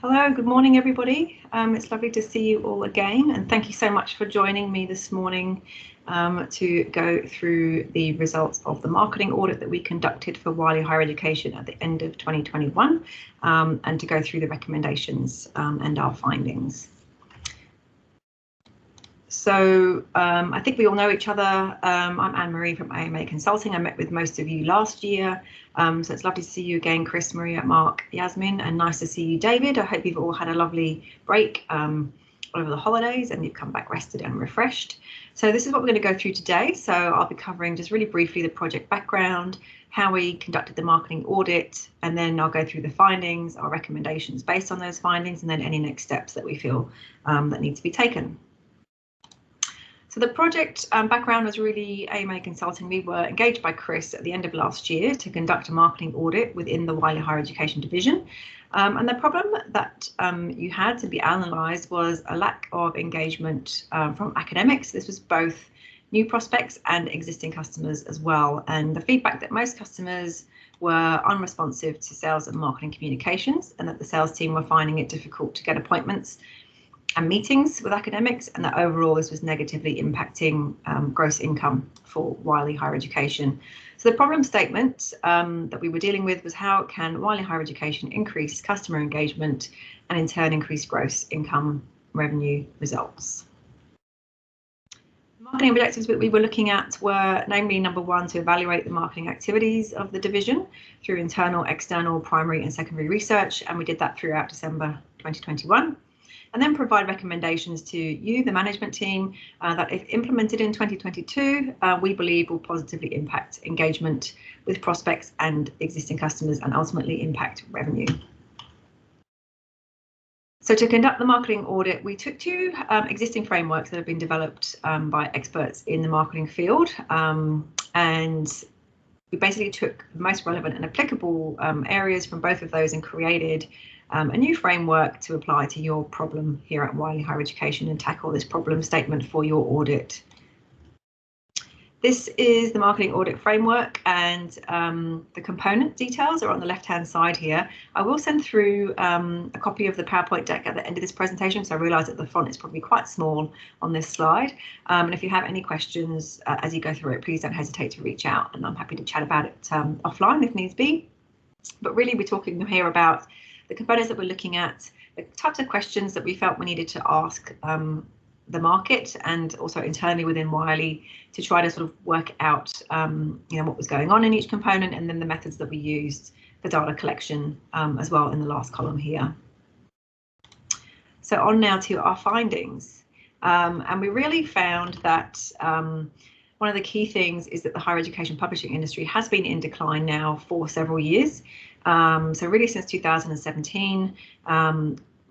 Hello, good morning everybody. It's lovely to see you all again, and thank you so much for joining me this morning to go through the results of the marketing audit that we conducted for Wiley Higher Education at the end of 2021 and to go through the recommendations and our findings. So I think we all know each other. I'm Anne-Marie from AMA Consulting. I met with most of you last year. So it's lovely to see you again, Chris, Maria, Mark, Yasmin, and nice to see you, David. I hope you've all had a lovely break over the holidays and you've come back rested and refreshed. So this is what we're going to go through today. So I'll be covering just really briefly the project background, how we conducted the marketing audit, and then I'll go through the findings, our recommendations based on those findings, and then any next steps that we feel that need to be taken. So the project background was really AMA Consulting. We were engaged by Chris at the end of last year to conduct a marketing audit within the Wiley Higher Education division. And the problem that you had to be analysed was a lack of engagement from academics. This was both new prospects and existing customers as well. And the feedback that most customers were unresponsive to sales and marketing communications, and that the sales team were finding it difficult to get appointments and meetings with academics, and that overall this was negatively impacting gross income for Wiley Higher Education. So the problem statement that we were dealing with was how can Wiley Higher Education increase customer engagement and in turn increase gross income revenue results. Marketing objectives that we were looking at were namely, number one, to evaluate the marketing activities of the division through internal, external, primary and secondary research, and we did that throughout December 2021. And then provide recommendations to you, the management team, that if implemented in 2022, we believe will positively impact engagement with prospects and existing customers and ultimately impact revenue. So to conduct the marketing audit, we took two existing frameworks that have been developed by experts in the marketing field, and we basically took the most relevant and applicable areas from both of those and created a new framework to apply to your problem here at Wiley Higher Education and tackle this problem statement for your audit. This is the marketing audit framework, and the component details are on the left-hand side here. I will send through a copy of the PowerPoint deck at the end of this presentation, so I realise that the font is probably quite small on this slide. And if you have any questions as you go through it, please don't hesitate to reach out, and I'm happy to chat about it offline if needs be. But really, we're talking here about the components that we're looking at, the types of questions that we felt we needed to ask the market and also internally within Wiley to try to sort of work out what was going on in each component, and then the methods that we used for data collection as well in the last column here. So on now to our findings, and we really found that one of the key things is that the higher education publishing industry has been in decline now for several years. So really since 2017,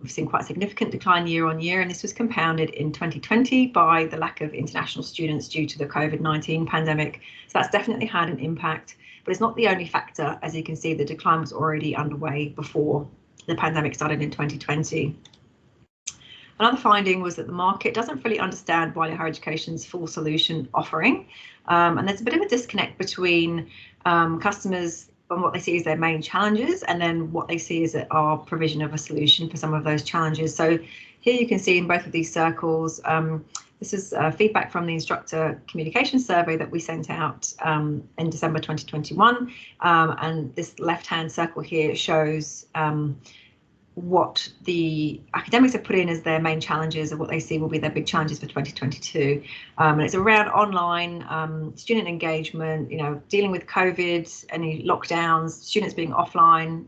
we've seen quite a significant decline year on year, and this was compounded in 2020 by the lack of international students due to the COVID-19 pandemic. So that's definitely had an impact, but it's not the only factor. As you can see, the decline was already underway before the pandemic started in 2020. Another finding was that the market doesn't fully understand Wiley Higher Education's full solution offering, and there's a bit of a disconnect between customers on what they see as their main challenges and then what they see as our provision of a solution for some of those challenges. So here you can see in both of these circles, this is feedback from the instructor communication survey that we sent out in December 2021, and this left-hand circle here shows what the academics have put in as their main challenges, or what they see will be their big challenges for 2022. And it's around online student engagement, dealing with COVID, any lockdowns, students being offline,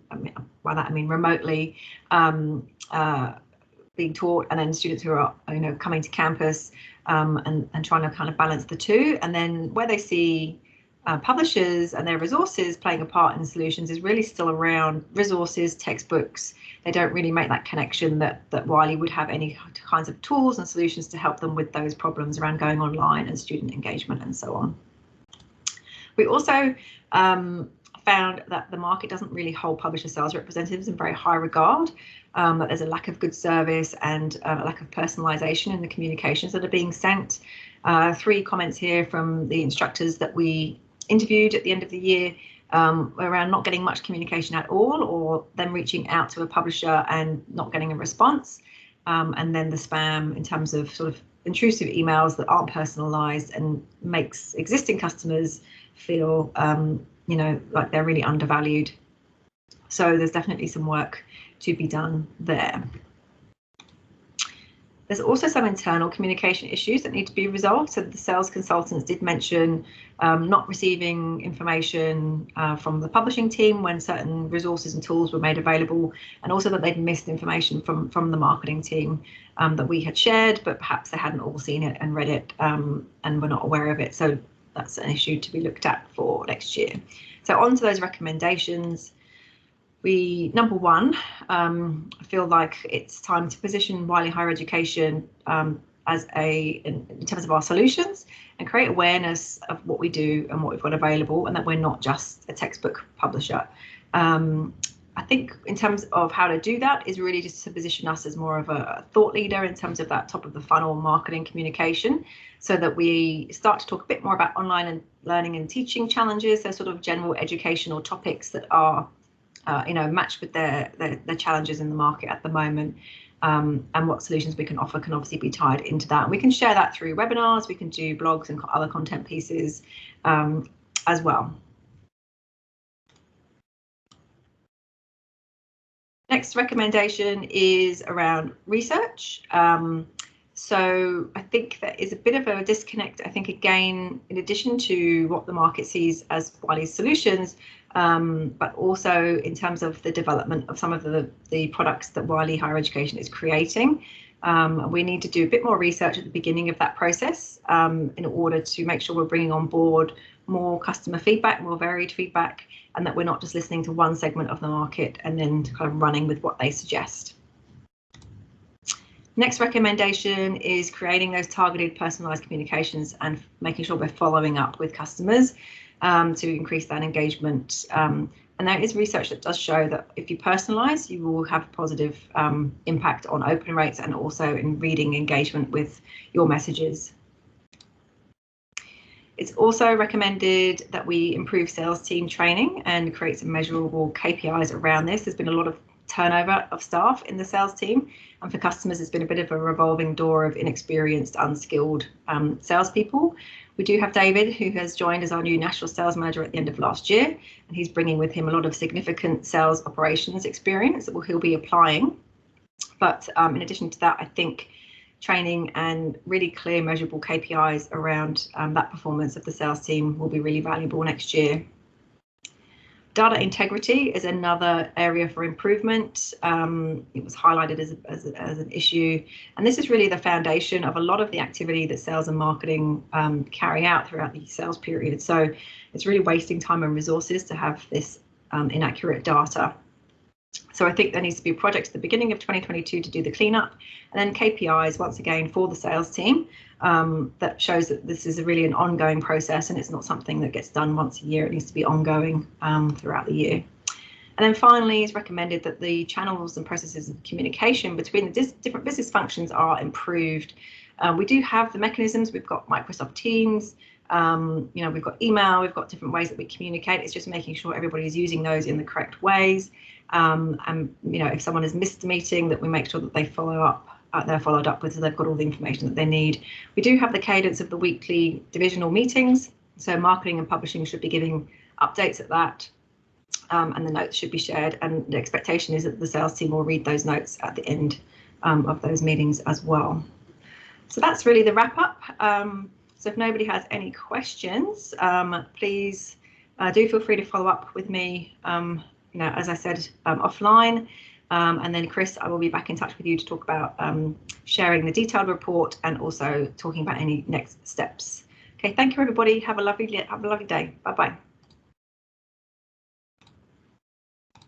by that I mean remotely, being taught, and then students who are coming to campus and trying to kind of balance the two. And then where they see publishers and their resources playing a part in solutions is really still around resources, textbooks. They don't really make that connection that Wiley would have any kinds of tools and solutions to help them with those problems around going online and student engagement and so on. We also found that the market doesn't really hold publisher sales representatives in very high regard, that there's a lack of good service and a lack of personalisation in the communications that are being sent. 3 comments here from the instructors that we interviewed at the end of the year around not getting much communication at all, or them reaching out to a publisher and not getting a response, and then the spam in terms of sort of intrusive emails that aren't personalized and makes existing customers feel you know, like they're really undervalued. So there's definitely some work to be done there. There's also some internal communication issues that need to be resolved. So the sales consultants did mention not receiving information from the publishing team when certain resources and tools were made available, and also that they'd missed information from the marketing team that we had shared, but perhaps they hadn't all seen it and read it and were not aware of it. So that's an issue to be looked at for next year. So on to those recommendations. We, number one, feel like it's time to position Wiley Higher Education as in terms of our solutions, and create awareness of what we do and what we've got available, and that we're not just a textbook publisher. I think in terms of how to do that is really just to position us as more of a thought leader in terms of that top of the funnel marketing communication, so that we start to talk a bit more about online and learning and teaching challenges, those sort of general educational topics that are you know, matched with their challenges in the market at the moment, and what solutions we can offer can obviously be tied into that. And we can share that through webinars, we can do blogs and other content pieces as well. Next recommendation is around research. So I think there is a bit of a disconnect, I think, again, in addition to what the market sees as Wiley's solutions, but also in terms of the development of some of the products that Wiley Higher Education is creating. We need to do a bit more research at the beginning of that process in order to make sure we're bringing on board more customer feedback, more varied feedback, and that we're not just listening to one segment of the market and then kind of running with what they suggest. Next recommendation is creating those targeted personalized communications and making sure we're following up with customers to increase that engagement. And there is research that does show that if you personalize, you will have a positive impact on open rates and also in reading engagement with your messages. It's also recommended that we improve sales team training and create some measurable KPIs around this. There's been a lot of turnover of staff in the sales team, and for customers it's been a bit of a revolving door of inexperienced, unskilled salespeople. We do have David, who has joined as our new national sales manager at the end of last year, and he's bringing with him a lot of significant sales operations experience that he'll be applying. But in addition to that, I think training and really clear measurable KPIs around that performance of the sales team will be really valuable next year. Data integrity is another area for improvement. It was highlighted as an issue, and this is really the foundation of a lot of the activity that sales and marketing carry out throughout the sales period. So it's really wasting time and resources to have this inaccurate data. So I think there needs to be a project at the beginning of 2022 to do the cleanup, and then KPIs once again for the sales team that shows that this is really an ongoing process and it's not something that gets done once a year. It needs to be ongoing throughout the year. And then finally, it's recommended that the channels and processes of communication between the different business functions are improved. We do have the mechanisms. We've got Microsoft Teams, you know, we've got email, we've got different ways that we communicate. It's just making sure everybody is using those in the correct ways. And you know, if someone has missed a meeting, that we make sure that they follow up. They're followed up with, so they've got all the information that they need. We do have the cadence of the weekly divisional meetings, so marketing and publishing should be giving updates at that, and the notes should be shared, and the expectation is that the sales team will read those notes at the end of those meetings as well. So that's really the wrap up. So if nobody has any questions, please do feel free to follow up with me, you know, as I said, offline. And then Chris, I will be back in touch with you to talk about sharing the detailed report and also talking about any next steps. Okay, thank you everybody. Have a lovely day. Bye bye.